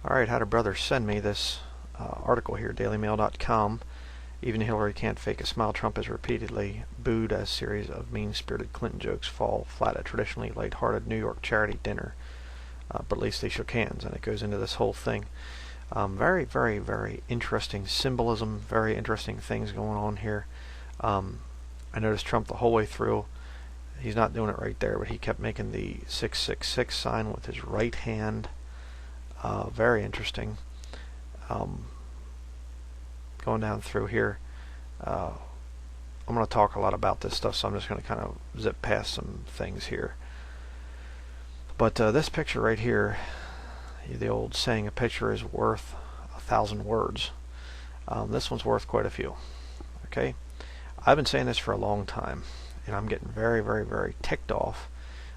Alright, had a brother send me this article here, dailymail.com. Even Hillary can't fake a smile. Trump has repeatedly booed as series of mean-spirited Clinton jokes fall flat at traditionally light-hearted New York charity dinner. But at least they shook hands, and it goes into this whole thing. Very, very, very interesting symbolism, very interesting things going on here. I noticed Trump the whole way through. He's not doing it right there, but he kept making the 666 sign with his right hand. Very interesting. Going down through here, I'm going to talk a lot about this stuff, so I'm just going to kind of zip past some things here. But this picture right here, the old saying, a picture is worth 1,000 words. This one's worth quite a few. Okay, I've been saying this for a long time, and I'm getting very, very, very ticked off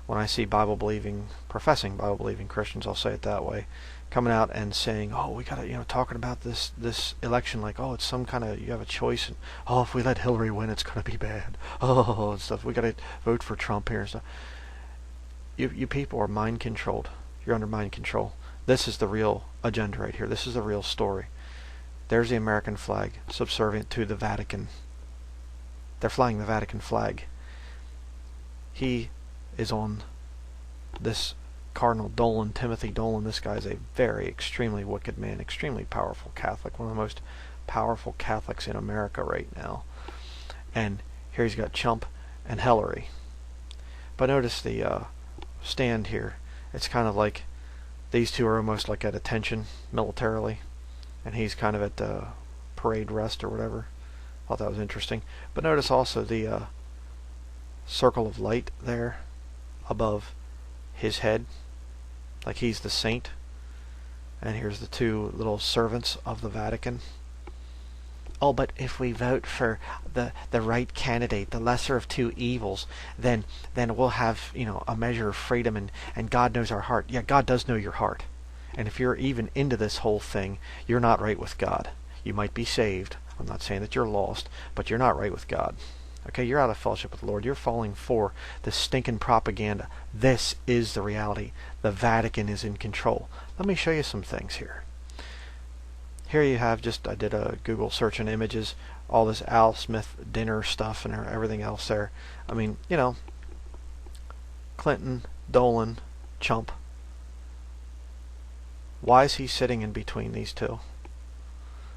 when I see professing Bible-believing Christians, I'll say it that way, coming out and saying, "Oh, we got to, talking about this election like, oh, it's some kind of, you have a choice, and oh, if we let Hillary win, it's going to be bad. Oh, and stuff. We got to vote for Trump here and stuff." You people are mind controlled. You're under mind control. This is the real agenda right here. This is the real story. There's the American flag, subservient to the Vatican. They're flying the Vatican flag. He is on this Cardinal Dolan, Timothy Dolan. This guy's a very extremely wicked man, extremely powerful Catholic, one of the most powerful Catholics in America right now. And here he's got Chump and Hillary. But notice the stand here. It's kind of like these two are almost like at attention militarily, and he's kind of at parade rest or whatever. Thought that was interesting. But notice also the circle of light there above his head, like he's the saint. And here's the two little servants of the Vatican. Oh, but if we vote for the right candidate, the lesser of two evils, then we'll have, a measure of freedom, and God knows our heart. Yeah, God does know your heart. And if you're even into this whole thing, you're not right with God. You might be saved. I'm not saying that you're lost, but you're not right with God. Okay, you're out of fellowship with the Lord. You're falling for this stinking propaganda. This is the reality. The Vatican is in control. Let me show you some things here. Here you have I did a Google search on images, all this Al Smith dinner stuff and everything else there. I mean, Clinton, Dolan, Chump. Why is he sitting in between these two?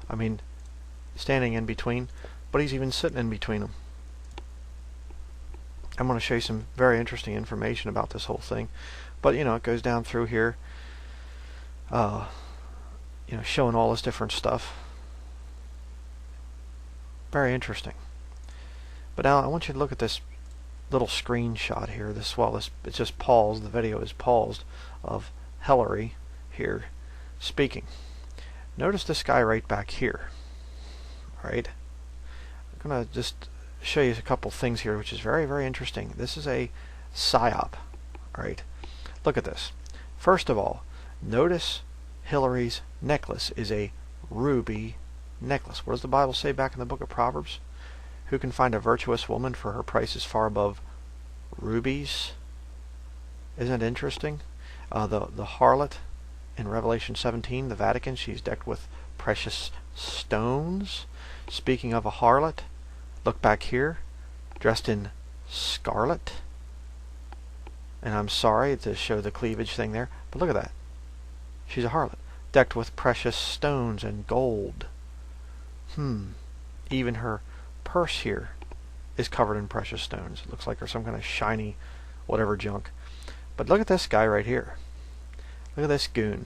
I mean, standing in between, but he's even sitting in between them. I'm going to show you some very interesting information about this whole thing. But, it goes down through here. Showing all this different stuff. Very interesting. But now I want you to look at this little screenshot here. It's just paused. The video is paused of Hillary here speaking. Notice this guy right back here. Alright? I'm going to just show you a couple things here, which is very, very interesting. This is a psyop. Alright? Look at this. First of all, notice Hillary's necklace is a ruby necklace. What does the Bible say back in the book of Proverbs? Who can find a virtuous woman, for her price is far above rubies? Isn't it interesting? The harlot in Revelation 17, the Vatican, she's decked with precious stones. Speaking of a harlot, look back here, dressed in scarlet. And I'm sorry to show the cleavage thing there, but look at that. She's a harlot, decked with precious stones and gold. Even her purse here is covered in precious stones. It looks like there's some kind of shiny whatever junk. But look at this guy right here. Look at this goon.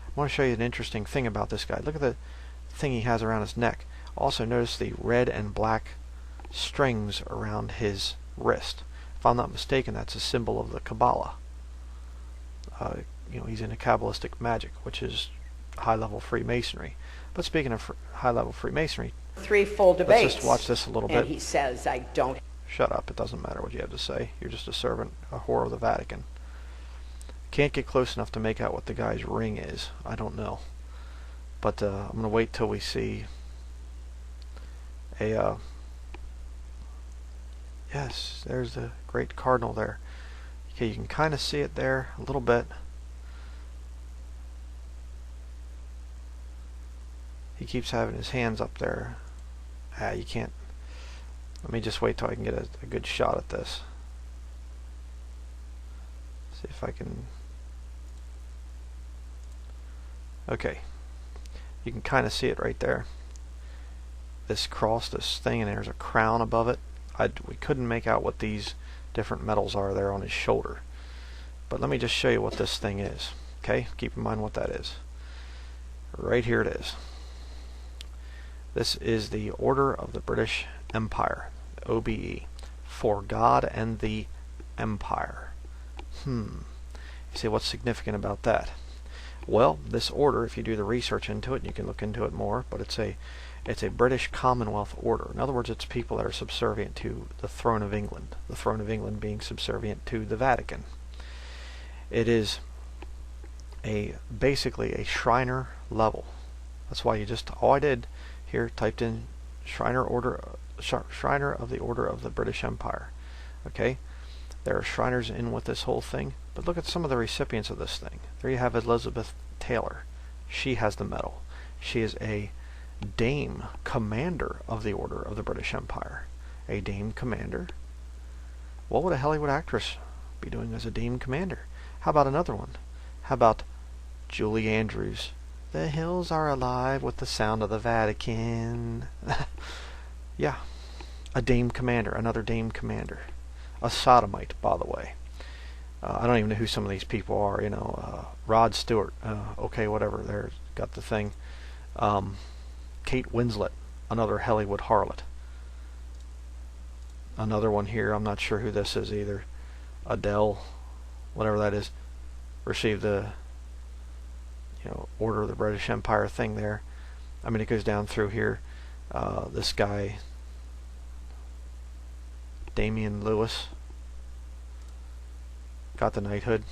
I want to show you an interesting thing about this guy. Look at the thing he has around his neck. Also notice the red and black strings around his wrist. If I'm not mistaken, that's a symbol of the Kabbalah. He's into Kabbalistic magic, which is high-level Freemasonry. But speaking of high-level Freemasonry, 3 full debates. Let's just watch this a little bit. And he says, I don't. Shut up. It doesn't matter what you have to say. You're just a servant, a whore of the Vatican. Can't get close enough to make out what the guy's ring is. I don't know. But I'm going to wait till we see a... yes, there's the great cardinal there. Okay, you can kind of see it there a little bit. He keeps having his hands up there. You can't. Let me just wait till I can get a good shot at this. See if I can. Okay. You can kind of see it right there. This cross, this thing, and there's a crown above it. We couldn't make out what these different metals are there on his shoulder. But let me just show you what this thing is. Okay? Keep in mind what that is. Right here it is. This is the Order of the British Empire, OBE, for God and the Empire. You say, what's significant about that? Well, this order, if you do the research into it, you can look into it more, but it's a British Commonwealth order. In other words, it's people that are subservient to the throne of England, the throne of England being subservient to the Vatican. It is basically a Shriner level. That's why all I did here, typed in Shriner of the Order of the British Empire. Okay? There are Shriners in with this whole thing, but look at some of the recipients of this thing. There you have Elizabeth Taylor. She has the medal. She is a Dame Commander of the Order of the British Empire. A Dame Commander? What would a Hollywood actress be doing as a Dame Commander? How about another one? How about Julie Andrews? The hills are alive with the sound of the Vatican. Yeah. A Dame Commander. Another Dame Commander. A sodomite, by the way. I don't even know who some of these people are. Rod Stewart. Okay, whatever. There's got the thing. Kate Winslet. Another Hollywood harlot. Another one here. I'm not sure who this is either. Adele. Whatever that is. Received the Order of the British Empire thing there. I mean, it goes down through here. This guy, Damian Lewis, got the knighthood.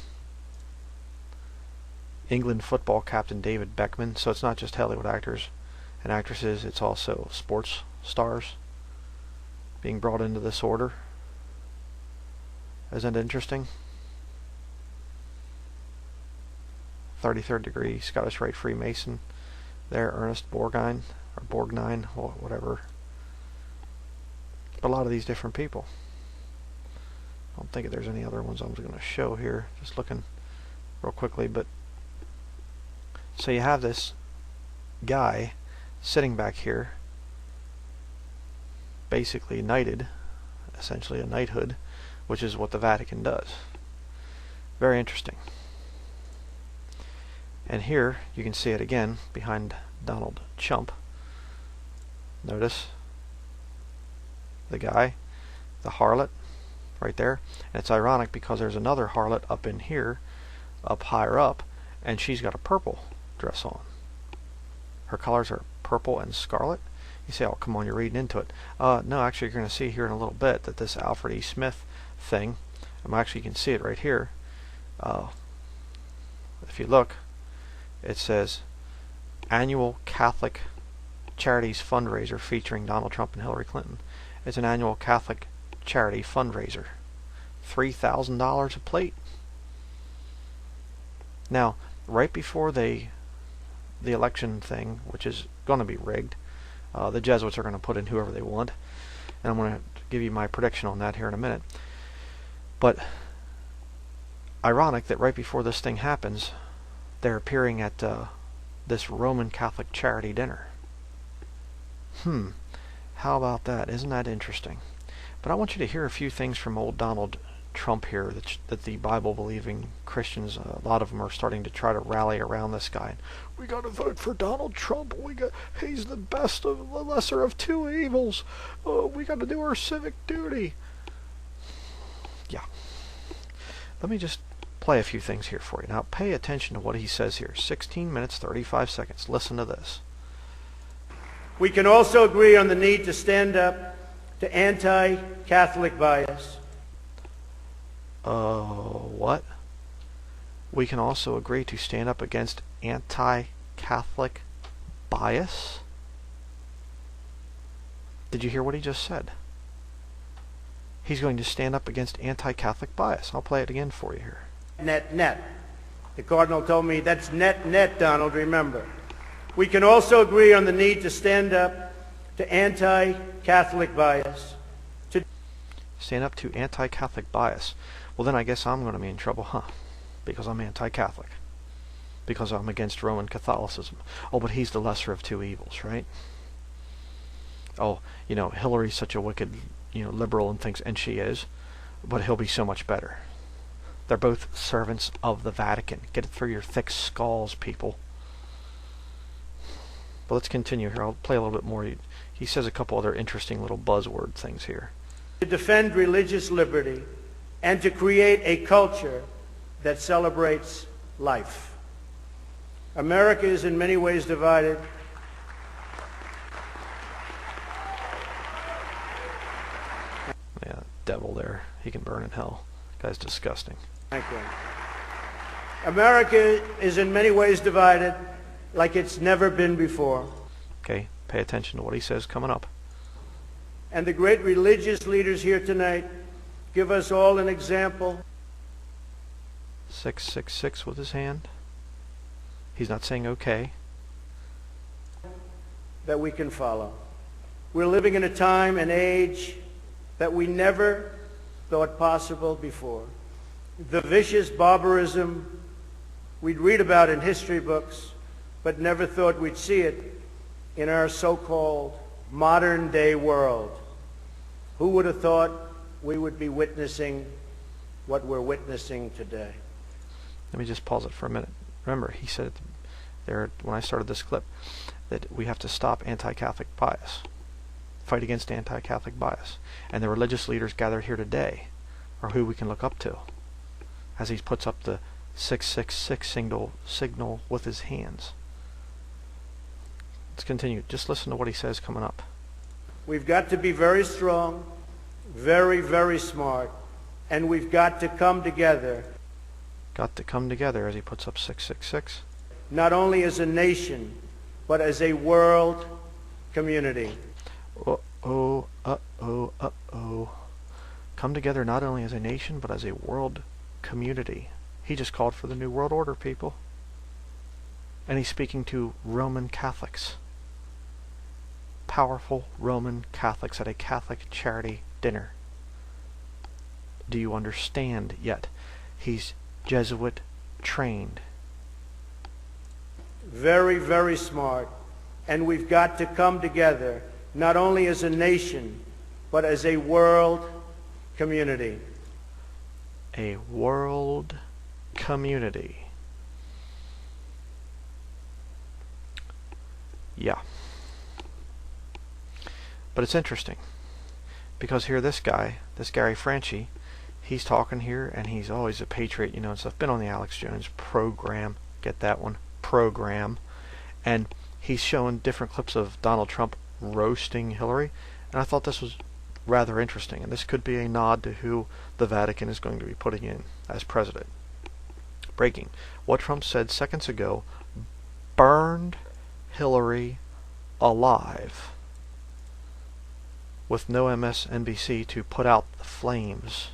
England football captain David Beckham. So it's not just Hollywood actors and actresses, it's also sports stars being brought into this order. Isn't it interesting? 33rd degree Scottish Rite Freemason there, Ernest Borgnine, or Borgnine, whatever. But a lot of these different people. I don't think there's any other ones I'm going to show here. Just looking real quickly. But so you have this guy sitting back here, basically knighted, essentially a knighthood, which is what the Vatican does. Very interesting. And here you can see it again behind Donald Trump. Notice the guy, the harlot, right there. And it's ironic because there's another harlot up in here, up higher up, and she's got a purple dress on. Her colors are purple and scarlet. You say, oh, come on, you're reading into it. No, actually, you're going to see here in a little bit that this Alfred E. Smith thing, actually, you can see it right here. If you look, it says Annual Catholic Charities Fundraiser featuring Donald Trump and Hillary Clinton. It's an annual Catholic charity fundraiser. $3,000 a plate. Now, right before the election thing, which is going to be rigged, the Jesuits are going to put in whoever they want. And I'm going to give you my prediction on that here in a minute. But ironic that right before this thing happens, they're appearing at this Roman Catholic charity dinner. How about that? Isn't that interesting? But I want you to hear a few things from old Donald Trump here that the Bible-believing Christians, a lot of them are starting to try to rally around this guy. We got to vote for Donald Trump. He's the best of the lesser of two evils. We got to do our civic duty. Yeah. Let me just play a few things here for you. Now pay attention to what he says here. 16 minutes, 35 seconds. Listen to this. We can also agree on the need to stand up to anti-Catholic bias. What? We can also agree to stand up against anti-Catholic bias? Did you hear what he just said? He's going to stand up against anti-Catholic bias. I'll play it again for you here. Net. The Cardinal told me that's net, Donald, remember. We can also agree on the need to stand up to anti-Catholic bias. Stand up to anti-Catholic bias. Well, then I guess I'm going to be in trouble, huh? Because I'm anti-Catholic. Because I'm against Roman Catholicism. Oh, but he's the lesser of two evils, right? Oh, you know, Hillary's such a wicked, liberal and thinks, and she is, but he'll be so much better. They're both servants of the Vatican. Get it through your thick skulls, people. But let's continue here. I'll play a little bit more. He says a couple other interesting little buzzword things here. To defend religious liberty and to create a culture that celebrates life. America is in many ways divided. Yeah, devil there. He can burn in hell. Guy's disgusting. Thank you. America is in many ways divided like it's never been before. Okay, pay attention to what he says coming up. And the great religious leaders here tonight give us all an example. 666 with his hand. He's not saying okay. That we can follow. We're living in a time and age that we never thought possible before. The vicious barbarism we'd read about in history books, but never thought we'd see it in our so-called modern-day world. Who would have thought we would be witnessing what we're witnessing today? Let me just pause it for a minute. Remember, he said there when I started this clip that we have to stop anti-Catholic bias, fight against anti-Catholic bias. And the religious leaders gathered here today are who we can look up to as he puts up the 666 signal with his hands. Let's continue. Just listen to what he says coming up. We've got to be very strong, very, very smart, and we've got to come together. Got to come together as he puts up 666. Not only as a nation, but as a world community. Uh-oh, uh-oh, uh-oh. Come together not only as a nation, but as a world community. He just called for the New World Order, people. And he's speaking to Roman Catholics. Powerful Roman Catholics at a Catholic charity dinner. Do you understand yet? He's Jesuit trained. Very, very smart. And we've got to come together, not only as a nation, but as a world community. A world community. Yeah. But it's interesting because here this guy, this Gary Franchi, he's talking here and he's always a patriot, and stuff. Been on the Alex Jones program. Get that one, program. And he's showing different clips of Donald Trump roasting Hillary, and I thought this was rather interesting, and this could be a nod to who the Vatican is going to be putting in as president. Breaking. What Trump said seconds ago burned Hillary alive with no MSNBC to put out the flames.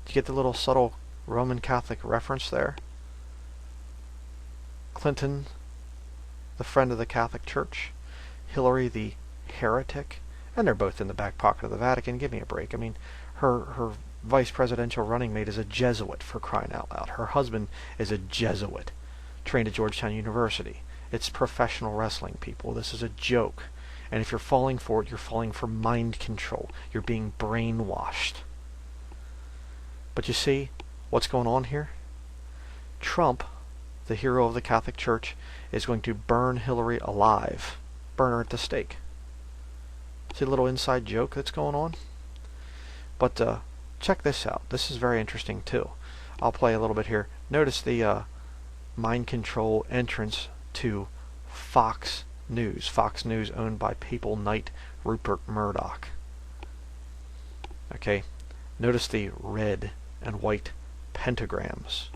Do you get the little subtle Roman Catholic reference there? Clinton, the friend of the Catholic Church. Hillary, the heretic. And they're both in the back pocket of the Vatican. Give me a break. I mean, her vice presidential running mate is a Jesuit, for crying out loud. Her husband is a Jesuit, trained at Georgetown University. It's professional wrestling, people. This is a joke. And if you're falling for it, you're falling for mind control. You're being brainwashed. But you see what's going on here? Trump, the hero of the Catholic Church, is going to burn Hillary alive. Burn her at the stake. See a little inside joke that's going on? But check this out. This is very interesting too. I'll play a little bit here. Notice the mind control entrance to Fox News. Fox News owned by Papal Knight Rupert Murdoch. Okay. Notice the red and white pentagrams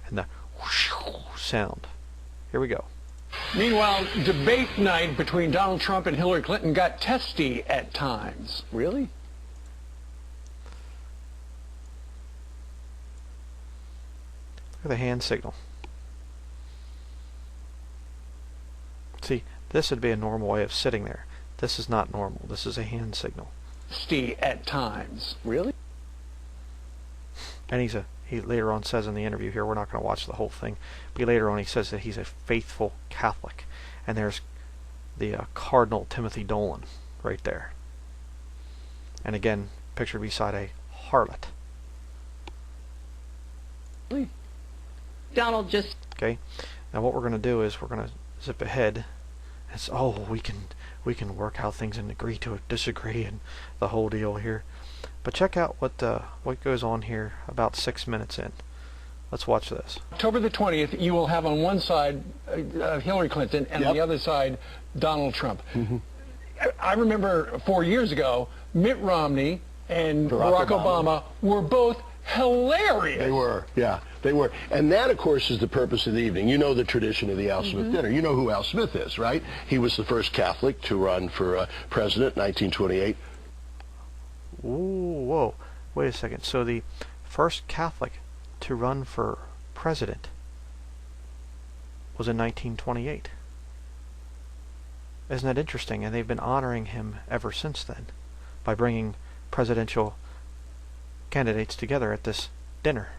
and the whoosh sound. Here we go. Meanwhile, debate night between Donald Trump and Hillary Clinton got testy at times. Really? Look at the hand signal. See, this would be a normal way of sitting there. This is not normal. This is a hand signal. Testy at times. Really? And he later on says in the interview here, we're not going to watch the whole thing, but later on he says that he's a faithful Catholic. And there's the Cardinal Timothy Dolan right there. And again, pictured beside a harlot. Donald just... Okay, now what we're going to do is we're going to zip ahead. It's, oh, we can work out things and agree to disagree and the whole deal here. But check out what goes on here about 6 minutes in. Let's watch this. October the 20th, you will have on one side Hillary Clinton and on the other side Donald Trump. I remember 4 years ago, Mitt Romney and Barack Obama were both hilarious. They were, yeah, they were. And that, of course, is the purpose of the evening. You know the tradition of the Al Smith dinner. You know who Al Smith is, right? He was the first Catholic to run for president in 1928. Ooh, whoa, wait a second. So the first Catholic to run for president was in 1928. Isn't that interesting? And they've been honoring him ever since then by bringing presidential candidates together at this dinner.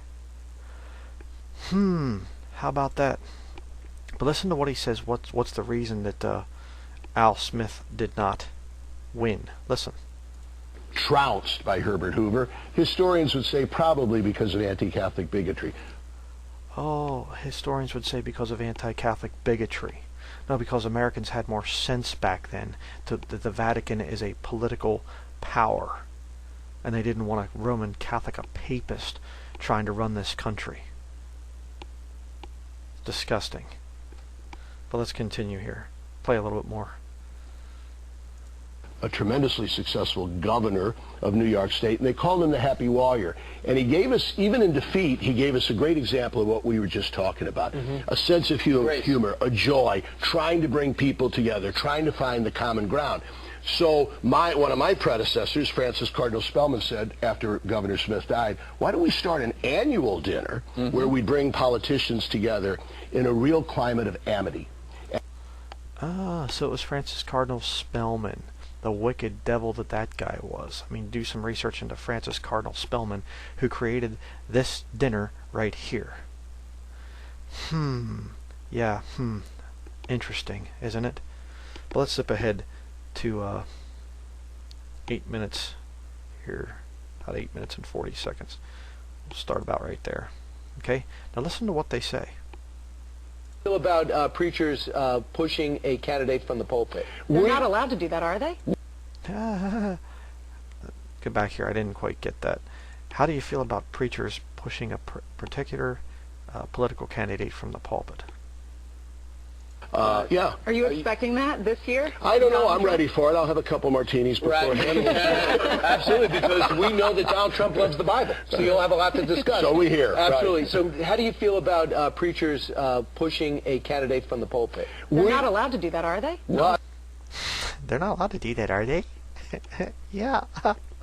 How about that? But listen to what he says. What's the reason that Al Smith did not win? Listen. Trounced by Herbert Hoover. Historians would say probably because of anti-Catholic bigotry. Oh, historians would say because of anti-Catholic bigotry. No, because Americans had more sense back then that the Vatican is a political power. And they didn't want a Roman Catholic, a papist, trying to run this country. It's disgusting. But let's continue here. Play a little bit more. A tremendously successful governor of New York State, and they called him the Happy Warrior. And he gave us, even in defeat, he gave us a great example of what we were just talking about. A sense of humor, a joy, trying to bring people together, trying to find the common ground. So one of my predecessors, Francis Cardinal Spellman, said after Governor Smith died, why don't we start an annual dinner where we bring politicians together in a real climate of amity? So it was Francis Cardinal Spellman, the wicked devil that guy was. I mean, do some research into Francis Cardinal Spellman, who created this dinner right here. Yeah, interesting, isn't it? But let's zip ahead to 8 minutes here, about 8 minutes and 40 seconds. We'll start about right there. Okay, now listen to what they say. Feel about preachers pushing a candidate from the pulpit? They're not allowed to do that, are they? Go back here. I didn't quite get that. How do you feel about preachers pushing a particular political candidate from the pulpit? Yeah. Are you expecting that this year? I don't know. I'm ready for it. I'll have a couple martinis beforehand. Absolutely, because we know that Donald Trump loves the Bible, so you'll have a lot to discuss. So we hear. Absolutely. Right. So how do you feel about preachers pushing a candidate from the pulpit? They're not allowed to do that, are they? What? They're not allowed to do that, are they? Yeah,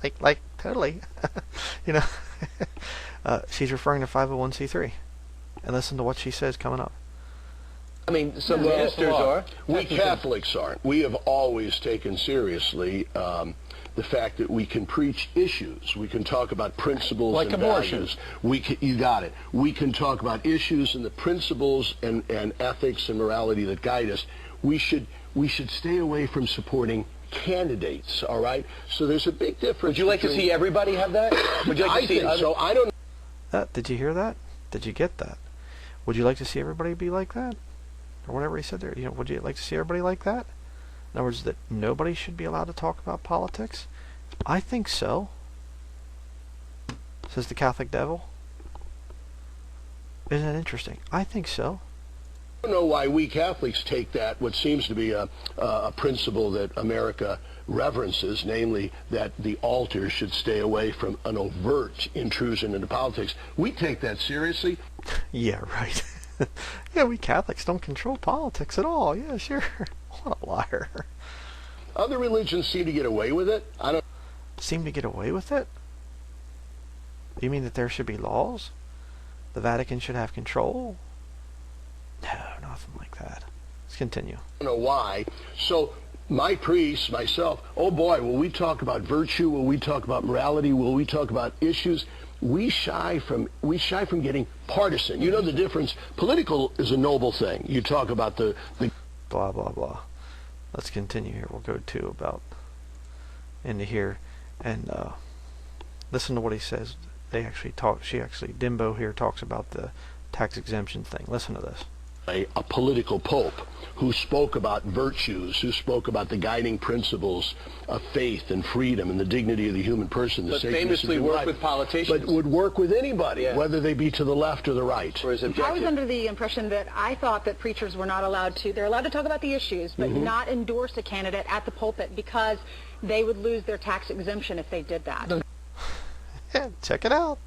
like totally. You know, she's referring to 501c3, and listen to what she says coming up. I mean, some ministers are. We Catholics aren't. We have always taken seriously the fact that we can preach issues. We can talk about principles like and abortion. values. You got it. We can talk about issues and the principles and ethics and morality that guide us. We should stay away from supporting candidates, all right? So there's a big difference. Would you like to see everybody have that? Would you like to see think so. I don't Did you hear that? Did you get that? Would you like to see everybody be like that? Or whatever he said there. You know, would you like to see everybody like that? In other words, that nobody should be allowed to talk about politics? I think so. Says the Catholic devil. Isn't that interesting? I think so. I don't know why we Catholics take that, what seems to be a principle that America reverences, namely that the altar should stay away from an overt intrusion into politics. We take that seriously. Yeah, right. Yeah, we Catholics don't control politics at all. Yeah, sure. What a liar. Other religions seem to get away with it. I don't Seem to get away with it? You mean that there should be laws? The Vatican should have control? No, nothing like that. Let's continue. I don't know why. So my priests, myself, oh boy, will we talk about virtue? Will we talk about morality? Will we talk about issues? We shy from getting partisan. You know the difference. Political is a noble thing. You talk about the blah blah blah. Let's continue here. We'll go to about into here and listen to what he says. They actually talk. Dimbo here talks about the tax exemption thing. Listen to this. A political pope who spoke about virtues, who spoke about the guiding principles of faith and freedom and the dignity of the human person. The But sacredness famously of worked life. with politicians. But would work with anybody, Yeah. whether they be to the left or the right. For his I was objective. under the impression that I thought that preachers were not allowed to, they're allowed to talk about the issues, but not endorse a candidate at the pulpit because they would lose their tax exemption if they did that. Yeah, check it out.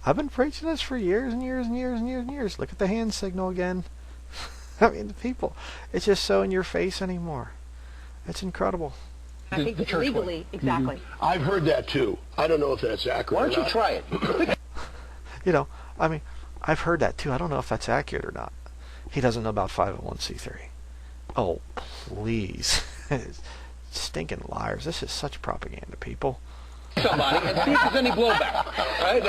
I've been preaching this for years and years and years and years and years. Look at the hand signal again. I mean, the people, it's just so in your face anymore. It's incredible. I think the church legally, exactly. I've heard that too. I don't know if that's accurate. Why or don't you not. try it? You know, I mean, I've heard that too. I don't know if that's accurate or not. He doesn't know about 501c3. Oh, please. Stinking liars. This is such propaganda, people. Somebody and see if there's any blowback. Right?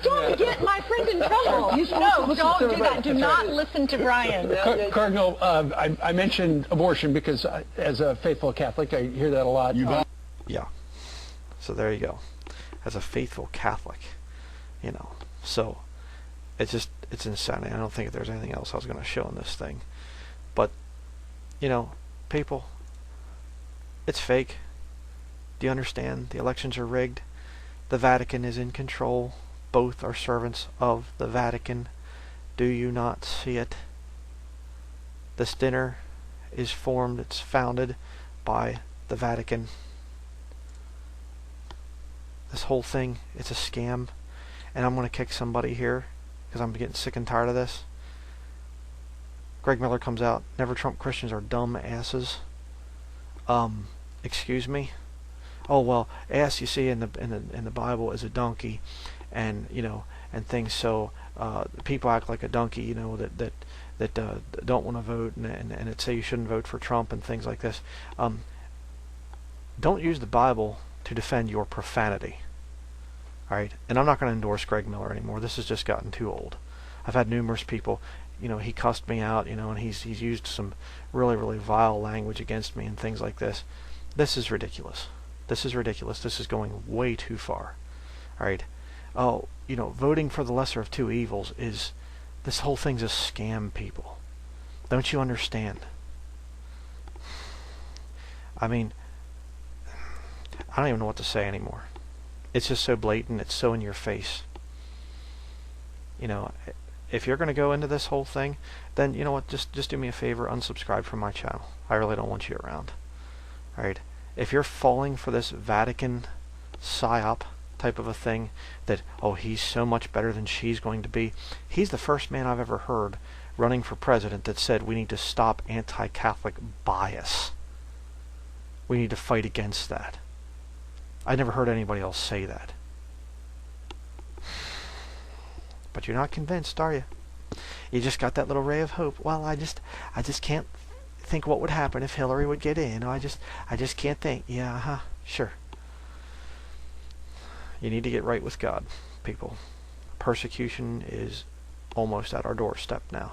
Don't get my friend in trouble. No, don't do that. Do not listen to Brian. Cardinal, I mentioned abortion because as a faithful Catholic, I hear that a lot. Yeah. So there you go. As a faithful Catholic, you know. So it's insanity. I don't think there's anything else I was going to show in this thing. But, you know, people, it's fake. Do you understand? The elections are rigged. The Vatican is in control. Both are servants of the Vatican. Do you not see it? This dinner is formed, it's founded by the Vatican. This whole thing, it's a scam. And I'm going to kick somebody here because I'm getting sick and tired of this. Greg Miller comes out. Never Trump Christians are dumb asses. Excuse me? Oh well, ass you see in the Bible is a donkey, and you know, and things. So people act like a donkey, you know, that don't want to vote, and it say you shouldn't vote for Trump and things like this. Don't use the Bible to defend your profanity. All right, and I'm not going to endorse Greg Miller anymore. This has just gotten too old. I've had numerous people, you know, he cussed me out, you know, and he's used some really vile language against me and things like this. This is ridiculous. This is ridiculous. This is going way too far. All right. Oh, you know, voting for the lesser of two evils is, this whole thing's a scam, people. Don't you understand? I mean, I don't even know what to say anymore. It's just so blatant. It's so in your face. You know, if you're going to go into this whole thing, then you know what? Just do me a favor. Unsubscribe from my channel. I really don't want you around. All right. If you're falling for this Vatican psyop type of a thing, that, oh, he's so much better than she's going to be. He's the first man I've ever heard running for president that said we need to stop anti-Catholic bias. We need to fight against that. I never heard anybody else say that. But you're not convinced, are you? You just got that little ray of hope. Well, I just can't think what would happen if Hillary would get in. I just can't think. Yeah, sure. You need to get right with God, people. Persecution is almost at our doorstep now.